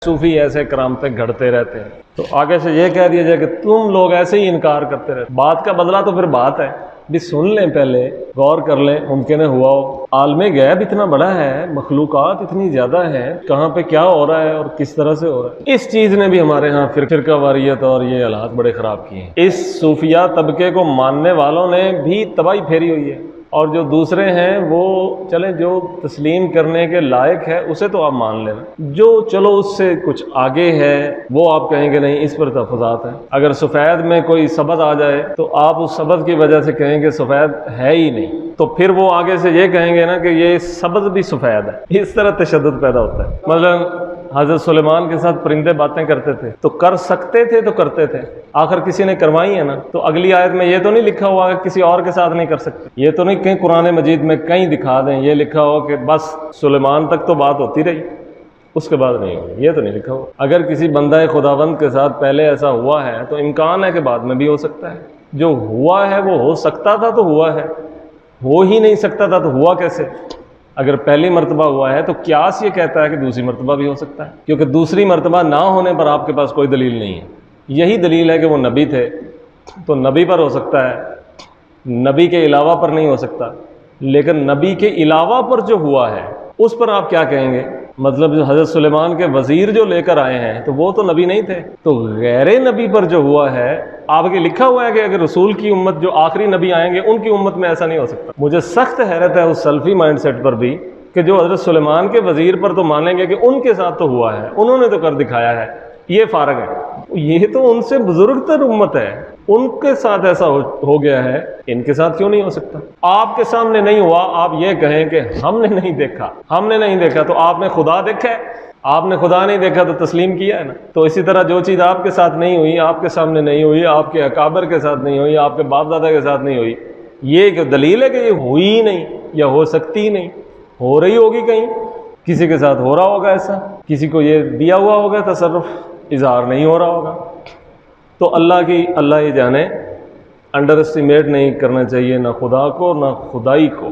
सूफी ऐसे करामतें घड़ते रहते हैं। तो आगे से ये कह दिया जाए कि तुम लोग ऐसे ही इनकार करते रहते। बात का बदला तो फिर बात है, भी सुन लें, पहले गौर कर लें, मुमकिन है हुआ हो। आलमे गैब इतना बड़ा है, मखलूकात इतनी ज़्यादा है, कहाँ पे क्या हो रहा है और किस तरह से हो रहा है। इस चीज़ ने भी हमारे यहाँ फिरका वारियत और ये हालात बड़े ख़राब किए हैं। इस सूफिया तबके को मानने वालों ने भी तबाही फेरी हुई है, और जो दूसरे हैं वो चलें, जो तस्लीम करने के लायक है उसे तो आप मान लेना, जो चलो उससे कुछ आगे है वो आप कहेंगे नहीं, इस पर तहफ़्फ़ुज़ात है। अगर सफ़ेद में कोई सबद आ जाए तो आप उस सबद की वजह से कहेंगे सफ़ेद है ही नहीं, तो फिर वो आगे से ये कहेंगे ना कि ये सबद भी सफ़ेद है। इस तरह तशद्दुद पैदा होता है। मतलब हज़रत सुलेमान के साथ परिंदे बातें करते थे तो कर सकते थे तो करते थे, आखिर किसी ने करवाई है ना। तो अगली आयत में ये तो नहीं लिखा हुआ कि किसी और के साथ नहीं कर सकते, ये तो नहीं कहीं कुरान मजीद में कहीं दिखा दें ये लिखा हो कि बस सुलेमान तक तो बात होती रही उसके बाद नहीं हुई, ये तो नहीं लिखा हुआ। अगर किसी बंदा खुदावंद के साथ पहले ऐसा हुआ है तो इम्कान है कि बाद में भी हो सकता है। जो हुआ है वो हो सकता था तो हुआ है, हो ही नहीं सकता था तो हुआ कैसे। अगर पहली मर्तबा हुआ है तो क्यास ये कहता है कि दूसरी मर्तबा भी हो सकता है, क्योंकि दूसरी मर्तबा ना होने पर आपके पास कोई दलील नहीं है। यही दलील है कि वो नबी थे तो नबी पर हो सकता है, नबी के अलावा पर नहीं हो सकता। लेकिन नबी के अलावा पर जो हुआ है उस पर आप क्या कहेंगे। मतलब जो हज़रत सुलेमान के वज़ीर जो लेकर आए हैं तो वो तो नबी नहीं थे, तो गैर नबी पर जो हुआ है आपके लिखा हुआ है कि अगर रसूल की उम्मत जो आखिरी नबी आएंगे उनकी उम्मत में ऐसा नहीं हो सकता। मुझे सख्त हैरत है उस सल्फ़ी माइंडसेट पर भी कि जो हज़रत सुलेमान के वज़ीर पर तो मानेंगे कि उनके साथ तो हुआ है, उन्होंने तो कर दिखाया है, ये फ़ारग है। ये तो उनसे बुजुर्ग तर उम्मत है, उनके साथ ऐसा हो गया है, इनके साथ क्यों नहीं हो सकता। आपके सामने नहीं हुआ, आप ये कहें कि हमने नहीं देखा, हमने नहीं देखा, तो आपने खुदा देखा है। आपने खुदा नहीं देखा तो तस्लीम किया है ना। तो इसी तरह जो चीज़ आपके साथ नहीं हुई, आपके सामने नहीं हुई, आपके अकाबर के साथ नहीं हुई, आपके बाप दादा के साथ नहीं हुई, ये एक दलील है कि ये हुई ही नहीं या हो सकती ही नहीं। हो रही होगी कहीं, किसी के साथ हो रहा होगा ऐसा, किसी को ये दिया हुआ होगा तसर्रुफ, इजहार नहीं हो रहा होगा। तो अल्लाह ये जाने, अंडर एस्टिमेट नहीं करना चाहिए ना खुदा को ना खुदाई को।